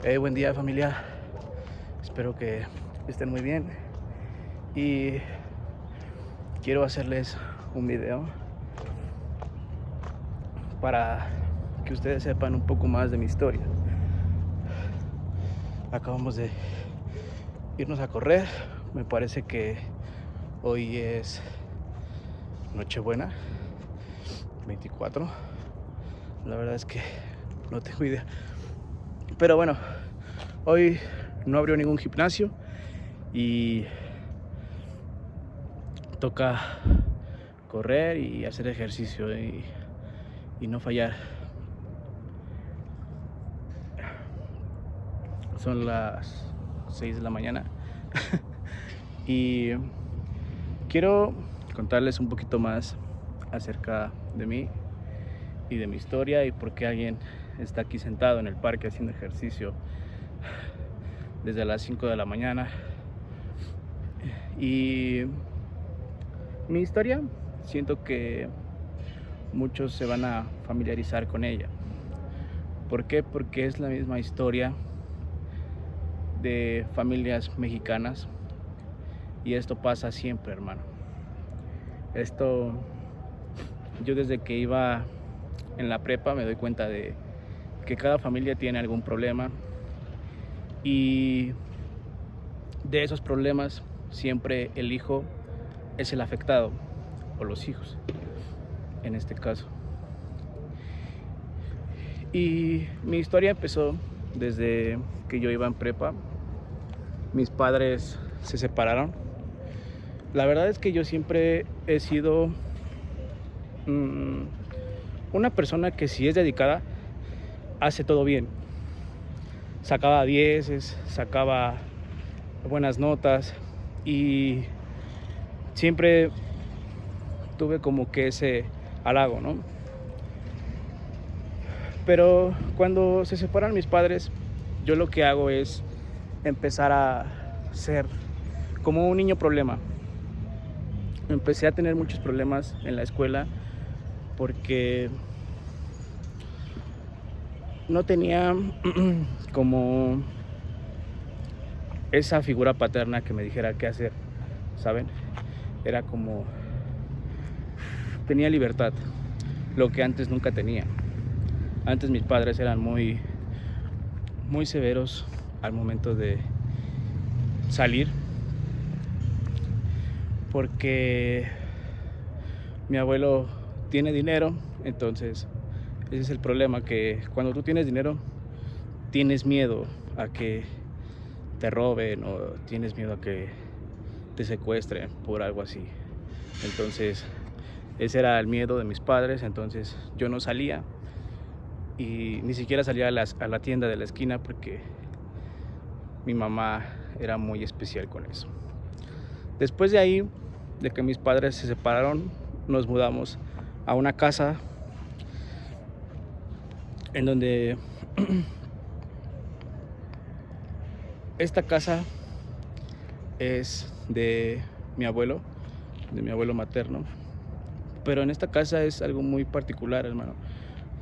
Buen día familia, espero que estén muy bien y quiero hacerles un video para que ustedes sepan un poco más de mi historia. Acabamos de irnos a correr, me parece que hoy es Nochebuena 24, la verdad es que no tengo idea, pero bueno, hoy no abrió ningún gimnasio y toca correr y hacer ejercicio y no fallar. Son las 6 de la mañana y quiero contarles un poquito más acerca de mí y de mi historia y por qué alguien está aquí sentado en el parque haciendo ejercicio desde las 5 de la mañana. Y mi historia, siento que muchos se van a familiarizar con ella. ¿Por qué? Porque es la misma historia de familias mexicanas y esto pasa siempre, hermano. Yo desde que iba en la prepa me doy cuenta de que cada familia tiene algún problema y de esos problemas siempre el hijo es el afectado, o los hijos en este caso. Y mi historia empezó desde que yo iba en prepa. Mis padres se separaron. La verdad es que yo siempre he sido una persona que, si es dedicada, hace todo bien. Sacaba dieces, sacaba buenas notas y siempre tuve como que ese halago, ¿no? Pero cuando se separan mis padres, yo lo que hago es empezar a ser como un niño problema. Empecé a tener muchos problemas en la escuela porque no tenía como esa figura paterna que me dijera qué hacer, ¿saben? Era como, tenía libertad, lo que antes nunca tenía. Antes mis padres eran muy severos al momento de salir, porque mi abuelo tiene dinero, entonces ese es el problema, que cuando tú tienes dinero tienes miedo a que te roben o tienes miedo a que te secuestren por algo así. Entonces ese era el miedo de mis padres, entonces yo no salía y ni siquiera salía a la tienda de la esquina porque mi mamá era muy especial con eso. Después de ahí, de que mis padres se separaron, nos mudamos a una casa en donde esta casa es de mi abuelo materno, pero en esta casa es algo muy particular, hermano,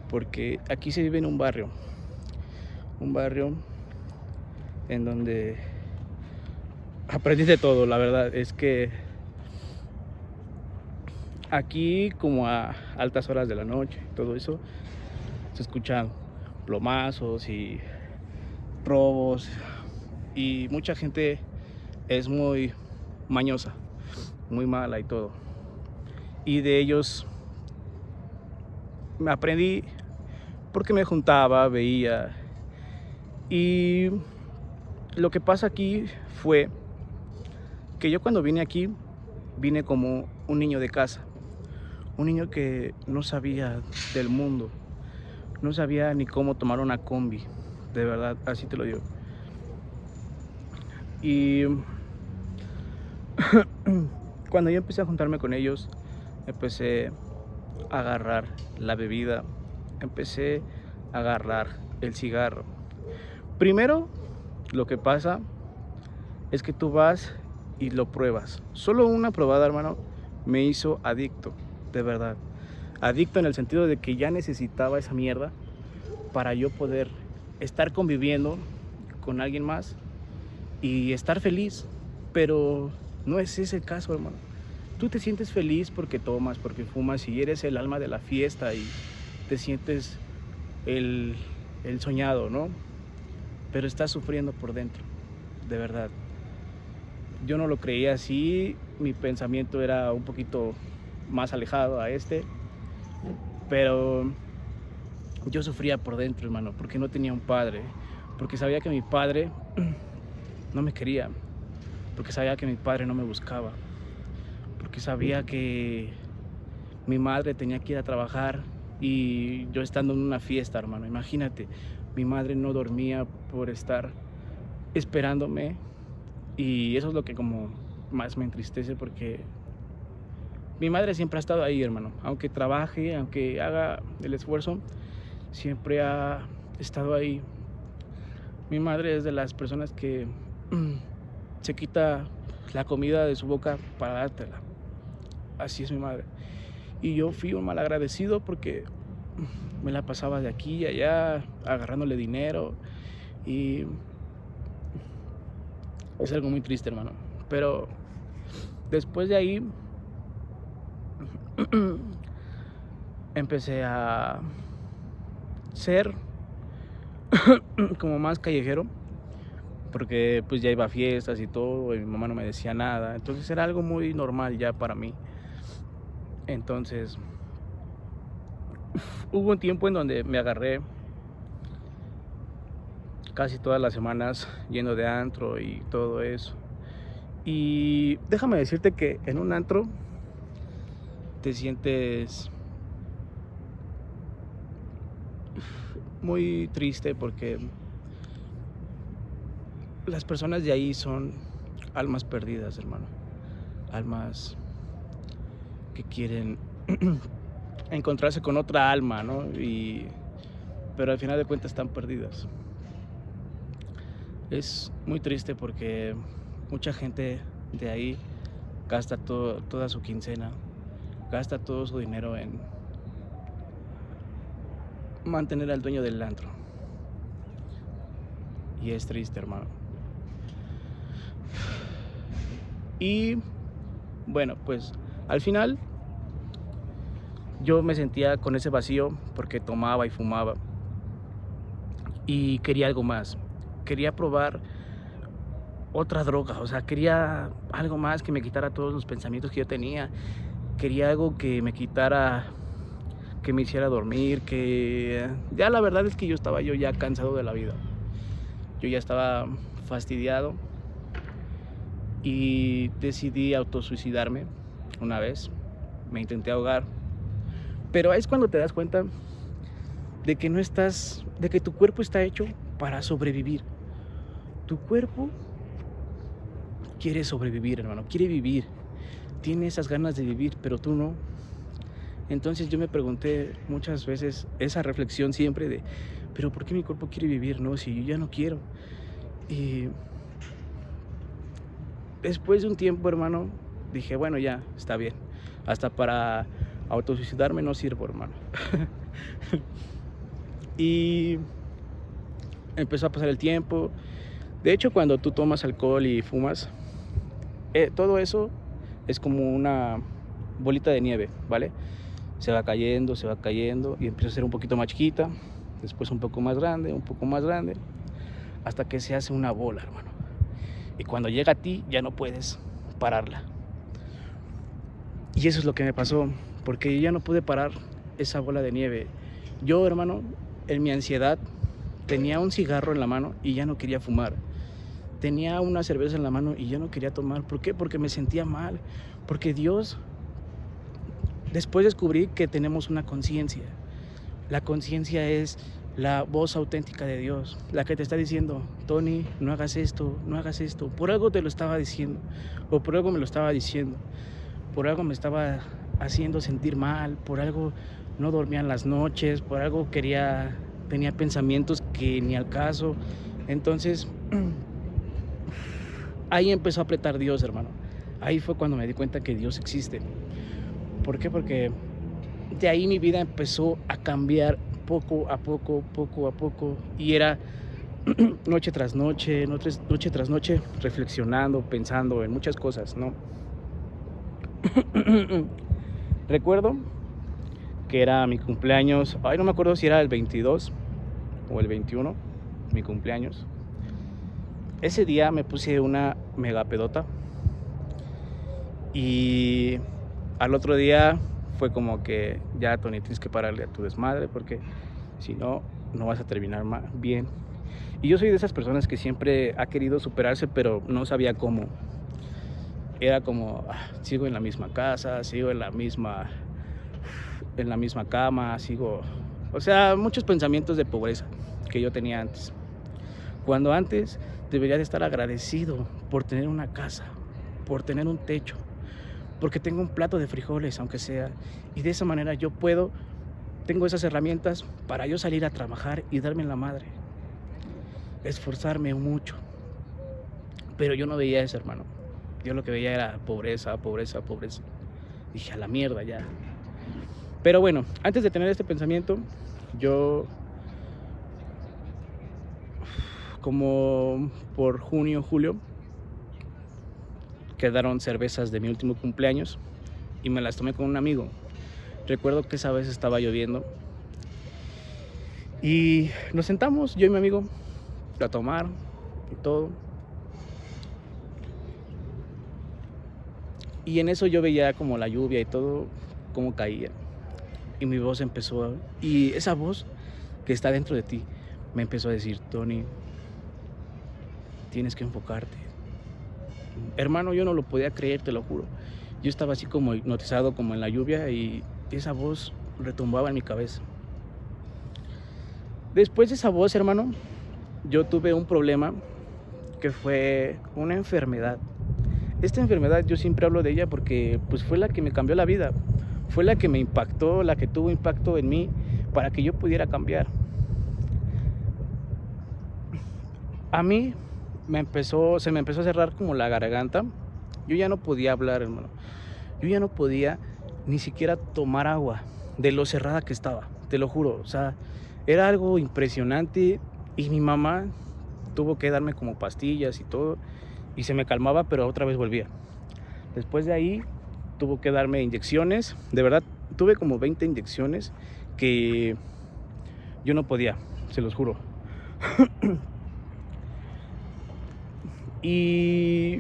porque aquí se vive en un barrio en donde aprendí de todo. La verdad es que aquí, como a altas horas de la noche, todo eso, se escuchan plomazos y robos y mucha gente es muy mañosa, muy mala y todo. Y de ellos me aprendí porque me juntaba, veía. Y lo que pasa aquí fue que yo, cuando vine aquí, vine como un niño de casa, un niño que no sabía del mundo, no sabía ni cómo tomar una combi, de verdad, así te lo digo. Y cuando yo empecé a juntarme con ellos, empecé a agarrar la bebida, empecé a agarrar el cigarro. Primero, lo que pasa es que tú vas y lo pruebas. Solo una probada, hermano, me hizo adicto, de verdad. Adicto en el sentido de que ya necesitaba esa mierda para yo poder estar conviviendo con alguien más y estar feliz, pero no es ese el caso, hermano. Tú te sientes feliz porque tomas, porque fumas y eres el alma de la fiesta y te sientes el, el soñado, ¿no? Pero estás sufriendo por dentro, de verdad. Yo no lo creía así, mi pensamiento era un poquito más alejado a pero yo sufría por dentro, hermano, porque no tenía un padre, porque sabía que mi padre no me quería, porque sabía que mi padre no me buscaba, porque sabía que mi madre tenía que ir a trabajar y yo estando en una fiesta, hermano, imagínate, mi madre no dormía por estar esperándome y eso es lo que como más me entristece porque mi madre siempre ha estado ahí, hermano, aunque trabaje, aunque haga el esfuerzo, siempre ha estado ahí. Mi madre es de las personas que se quita la comida de su boca para dártela. Así es mi madre. Y yo fui un mal agradecido porque me la pasaba de aquí y allá agarrándole dinero y es algo muy triste, hermano. Pero después de ahí empecé a ser como más callejero porque pues ya iba a fiestas y todo y mi mamá no me decía nada, entonces era algo muy normal ya para mí. Entonces hubo un tiempo en donde me agarré casi todas las semanas yendo de antro y todo eso. Y déjame decirte que en un antro te sientes muy triste porque las personas de ahí son almas perdidas, hermano. Almas que quieren encontrarse con otra alma, ¿no? Pero al final de cuentas están perdidas. Es muy triste porque mucha gente de ahí gasta toda su quincena, gasta todo su dinero en mantener al dueño del antro. Y es triste, hermano. Y bueno, pues al final yo me sentía con ese vacío porque tomaba y fumaba y quería algo más. Quería probar otra droga, o sea, quería algo más que me quitara todos los pensamientos que yo tenía. Quería algo que me quitara, que me hiciera dormir, que ya la verdad es que yo estaba ya cansado de la vida. Yo ya estaba fastidiado y decidí autosuicidarme una vez. Me intenté ahogar, pero es cuando te das cuenta de que de que tu cuerpo está hecho para sobrevivir. Tu cuerpo quiere sobrevivir, hermano, quiere vivir, tiene esas ganas de vivir, pero tú no. Entonces yo me pregunté muchas veces esa reflexión siempre de, pero ¿por qué mi cuerpo quiere vivir, no? Si yo ya no quiero. Y después de un tiempo, hermano, dije, bueno, ya, está bien. Hasta para autosuicidarme no sirvo, hermano. Y empezó a pasar el tiempo. De hecho, cuando tú tomas alcohol y fumas, todo eso es como una bolita de nieve, ¿vale? Se va cayendo y empieza a ser un poquito más chiquita, después un poco más grande, hasta que se hace una bola, hermano. Y cuando llega a ti ya no puedes pararla. Y eso es lo que me pasó, porque yo ya no pude parar esa bola de nieve. Yo, hermano, en mi ansiedad tenía un cigarro en la mano y ya no quería fumar. Tenía una cerveza en la mano y ya no quería tomar. ¿Por qué? Porque me sentía mal. Porque Dios, después descubrí que tenemos una conciencia. La conciencia es la voz auténtica de Dios, la que te está diciendo, Tony, no hagas esto, no hagas esto. Por algo te lo estaba diciendo, o por algo me lo estaba diciendo, por algo me estaba haciendo sentir mal, por algo no dormía en las noches, por algo tenía pensamientos que ni al caso. Entonces, ahí empezó a apretar Dios, hermano. Ahí fue cuando me di cuenta que Dios existe. ¿Por qué? Porque de ahí mi vida empezó a cambiar poco a poco, y era noche tras noche, noche tras noche, reflexionando, pensando en muchas cosas, ¿no? Recuerdo que era mi cumpleaños, no me acuerdo si era el 22 o el 21, mi cumpleaños. Ese día me puse una mega pedota y al otro día fue como que ya, Tony, tienes que pararle a tu desmadre porque si no, no vas a terminar bien. Y yo soy de esas personas que siempre ha querido superarse, pero no sabía cómo. Era como, sigo en la misma casa, sigo en la misma cama, sigo... O sea, muchos pensamientos de pobreza que yo tenía antes. Cuando antes debería de estar agradecido por tener una casa, por tener un techo, porque tengo un plato de frijoles, aunque sea. Y de esa manera tengo esas herramientas para yo salir a trabajar y darme en la madre. Esforzarme mucho. Pero yo no veía eso, hermano. Yo lo que veía era pobreza, pobreza, pobreza. Dije, a la mierda ya. Pero bueno, antes de tener este pensamiento, yo como por junio, julio, quedaron cervezas de mi último cumpleaños y me las tomé con un amigo. Recuerdo que esa vez estaba lloviendo y nos sentamos, yo y mi amigo, a tomar y todo. Y en eso yo veía como la lluvia y todo, cómo caía. Y mi voz y esa voz que está dentro de ti, me empezó a decir, Tony, tienes que enfocarte. Hermano, yo no lo podía creer, te lo juro. Yo estaba así como hipnotizado, como en la lluvia, y esa voz retumbaba en mi cabeza. Después de esa voz, hermano, yo tuve un problema que fue una enfermedad. Esta enfermedad yo siempre hablo de ella porque pues fue la que me cambió la vida. Fue la que me impactó, la que tuvo impacto en mí para que yo pudiera cambiar. A mí se me empezó a cerrar como la garganta. Yo ya no podía hablar, hermano. Yo ya no podía ni siquiera tomar agua de lo cerrada que estaba, te lo juro. O sea, era algo impresionante y mi mamá tuvo que darme como pastillas y todo y se me calmaba, pero otra vez volvía. Después de ahí tuvo que darme inyecciones. De verdad, tuve como 20 inyecciones que yo no podía, se los juro. Y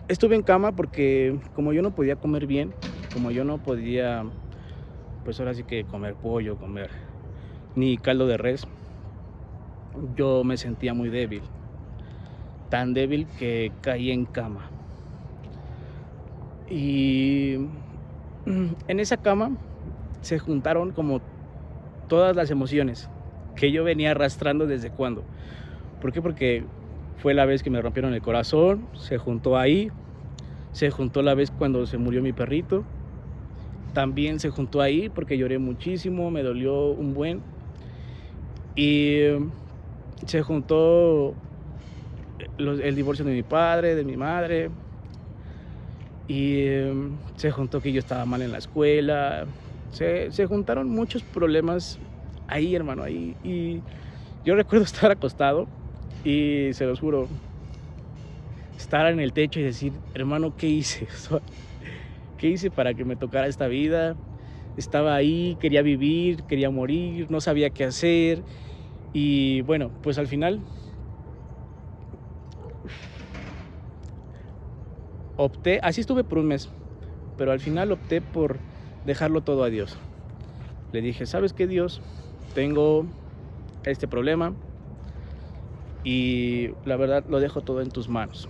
estuve en cama porque como yo no podía comer bien, como yo no podía, pues ahora sí que comer pollo, comer ni caldo de res, yo me sentía muy débil. Tan débil que caí en cama. Y en esa cama se juntaron como todas las emociones que yo venía arrastrando desde cuando. ¿Por qué? Porque fue la vez que me rompieron el corazón, se juntó ahí, se juntó la vez cuando se murió mi perrito, también se juntó ahí porque lloré muchísimo, me dolió un buen. Y se juntó el divorcio de mi padre, de mi madre, y se juntó que yo estaba mal en la escuela, se juntaron muchos problemas ahí, hermano, ahí. Y yo recuerdo estar acostado y se los juro, estar en el techo y decir, hermano, ¿qué hice? ¿Qué hice para que me tocara esta vida? Estaba ahí, quería vivir, quería morir, no sabía qué hacer. Y bueno, pues al final así estuve por un mes, pero al final opté por dejarlo todo a Dios. Le dije, ¿sabes qué, Dios? Tengo este problema y la verdad lo dejo todo en tus manos.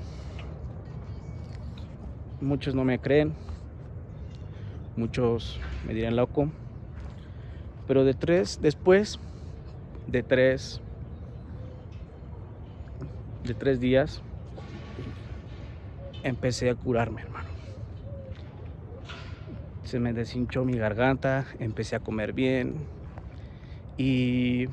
Muchos no me creen, muchos me dirán loco, pero después de tres días empecé a curarme, hermano. Se me deshinchó mi garganta, empecé a comer bien y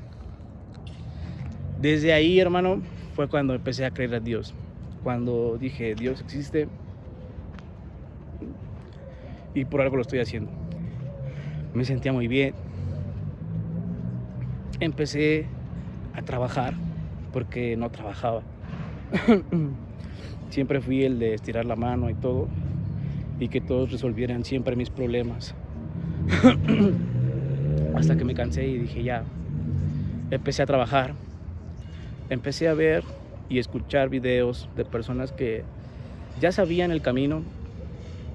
desde ahí, hermano, fue cuando empecé a creer a Dios. Cuando dije, Dios existe y por algo lo estoy haciendo. Me sentía muy bien. Empecé a trabajar porque no trabajaba. Siempre fui el de estirar la mano y todo, y que todos resolvieran siempre mis problemas. Hasta que me cansé y dije ya, empecé a trabajar, empecé a ver y escuchar videos de personas que ya sabían el camino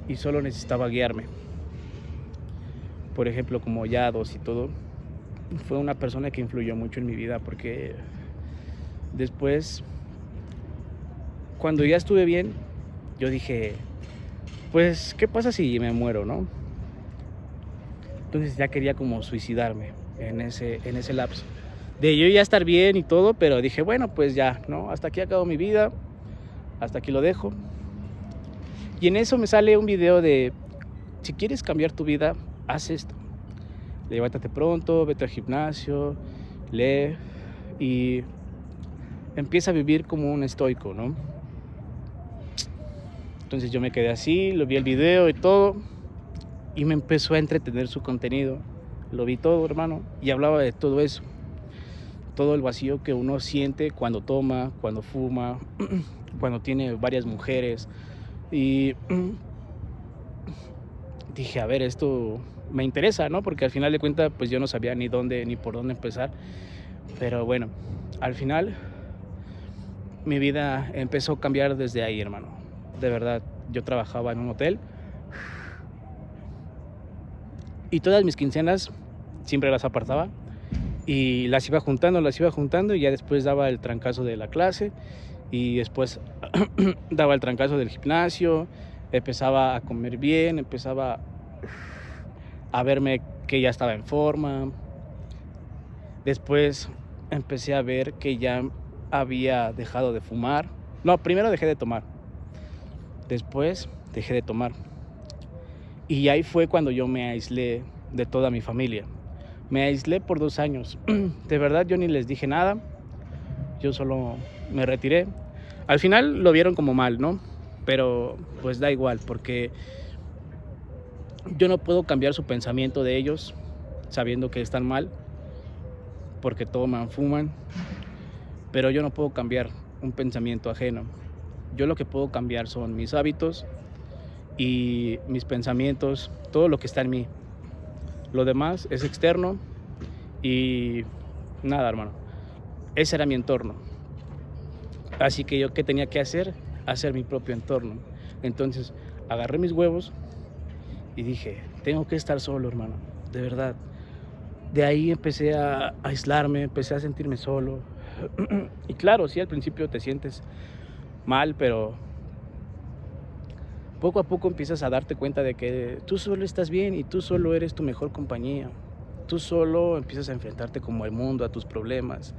y solo necesitaba guiarme. Por ejemplo, como Yados y todo, fue una persona que influyó mucho en mi vida, porque después, cuando ya estuve bien, yo dije, pues, ¿qué pasa si me muero, no? Entonces ya quería como suicidarme en ese lapso. De yo ya estar bien y todo, pero dije, bueno, pues ya, ¿no? Hasta aquí acabo mi vida, hasta aquí lo dejo. Y en eso me sale un video de, si quieres cambiar tu vida, haz esto. Levántate pronto, vete al gimnasio, lee y empieza a vivir como un estoico, ¿no? Entonces yo me quedé así, lo vi el video y todo, y me empezó a entretener su contenido. Lo vi todo, hermano, y hablaba de todo eso. Todo el vacío que uno siente cuando toma, cuando fuma, cuando tiene varias mujeres. Y dije, a ver, esto me interesa, ¿no? Porque al final de cuentas, pues yo no sabía ni dónde, ni por dónde empezar. Pero bueno, al final mi vida empezó a cambiar desde ahí, hermano. De verdad, yo trabajaba en un hotel y todas mis quincenas siempre las apartaba y las iba juntando y ya después daba el trancazo de la clase y después daba el trancazo del gimnasio, empezaba a comer bien, empezaba a verme que ya estaba en forma. Después empecé a ver que ya había dejado de fumar. No, primero dejé de tomar, después dejé de tomar. Y ahí fue cuando yo me aislé de toda mi familia. Me aislé por 2 años. De verdad, yo ni les dije nada. Yo solo me retiré. Al final lo vieron como mal, ¿no? Pero pues da igual, porque yo no puedo cambiar su pensamiento de ellos sabiendo que están mal, porque toman, fuman. Pero yo no puedo cambiar un pensamiento ajeno. Yo lo que puedo cambiar son mis hábitos y mis pensamientos, todo lo que está en mí. Lo demás es externo y nada, hermano. Ese era mi entorno. Así que yo, ¿qué tenía que hacer? Hacer mi propio entorno. Entonces agarré mis huevos y dije, tengo que estar solo, hermano, de verdad. De ahí empecé a aislarme, empecé a sentirme solo. Y claro, sí, al principio te sientes mal, pero poco a poco empiezas a darte cuenta de que tú solo estás bien y tú solo eres tu mejor compañía. Tú solo empiezas a enfrentarte como al mundo, a tus problemas.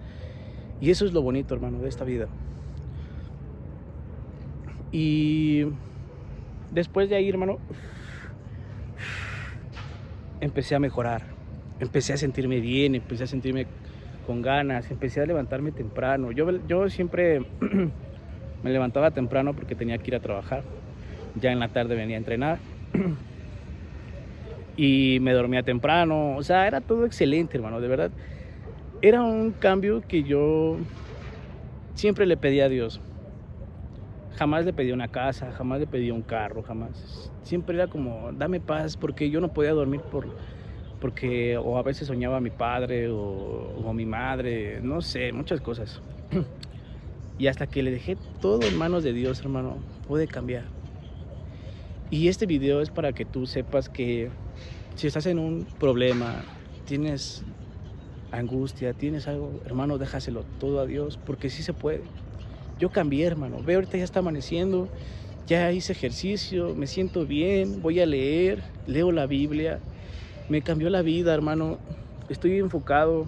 Y eso es lo bonito, hermano, de esta vida. Y después de ahí, hermano, empecé a mejorar. Empecé a sentirme bien, empecé a sentirme con ganas, empecé a levantarme temprano. Yo siempre me levantaba temprano porque tenía que ir a trabajar. Ya en la tarde venía a entrenar y me dormía temprano. O sea, era todo excelente, hermano, de verdad. Era un cambio que yo siempre le pedí a Dios. Jamás le pedí una casa, jamás le pedí un carro, jamás. Siempre era como, dame paz, porque yo no podía dormir porque o a veces soñaba a mi padre o a mi madre, no sé, muchas cosas. Y hasta que le dejé todo en manos de Dios, hermano, pude cambiar. Y este video es para que tú sepas que si estás en un problema, tienes angustia, tienes algo, hermano, déjaselo todo a Dios, porque sí se puede. Yo cambié, hermano. Ve, ahorita ya está amaneciendo, ya hice ejercicio, me siento bien, voy a leer, leo la Biblia. Me cambió la vida, hermano. Estoy enfocado,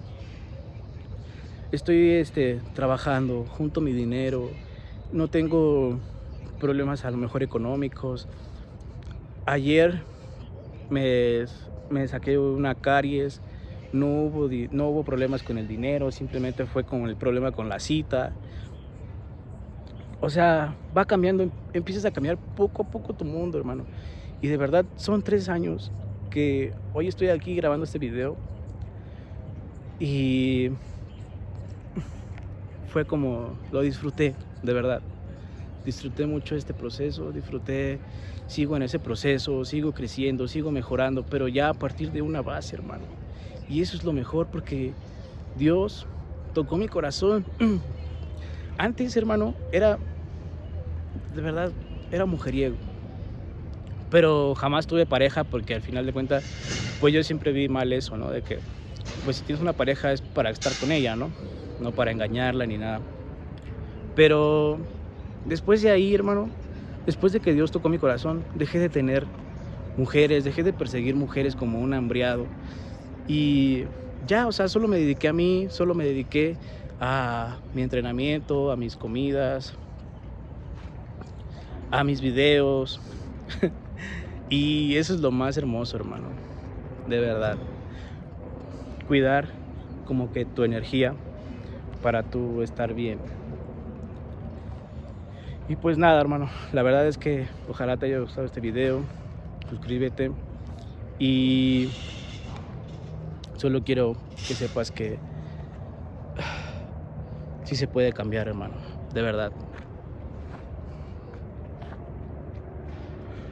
estoy trabajando, junto mi dinero, no tengo problemas a lo mejor económicos. Ayer me saqué una caries, no hubo problemas con el dinero, simplemente fue con el problema con la cita. O sea, va cambiando, empiezas a cambiar poco a poco tu mundo, hermano. Y de verdad, son 3 años que hoy estoy aquí grabando este video. Y fue como lo disfruté, de verdad. Disfruté mucho este proceso, sigo en ese proceso, sigo creciendo, sigo mejorando, pero ya a partir de una base, hermano. Y eso es lo mejor porque Dios tocó mi corazón. Antes, hermano, de verdad, era mujeriego. Pero jamás tuve pareja porque al final de cuentas, pues yo siempre vi mal eso, ¿no? De que, pues si tienes una pareja es para estar con ella, ¿no? No para engañarla ni nada. Pero después de ahí, hermano, después de que Dios tocó mi corazón, dejé de tener mujeres, dejé de perseguir mujeres como un hambriado. Y ya, o sea, solo me dediqué a mí, solo me dediqué a mi entrenamiento, a mis comidas, a mis videos. Y eso es lo más hermoso, hermano, de verdad. Cuidar como que tu energía para tú estar bien. Y pues nada, hermano, la verdad es que ojalá te haya gustado este video. Suscríbete y solo quiero que sepas que sí se puede cambiar, hermano, de verdad.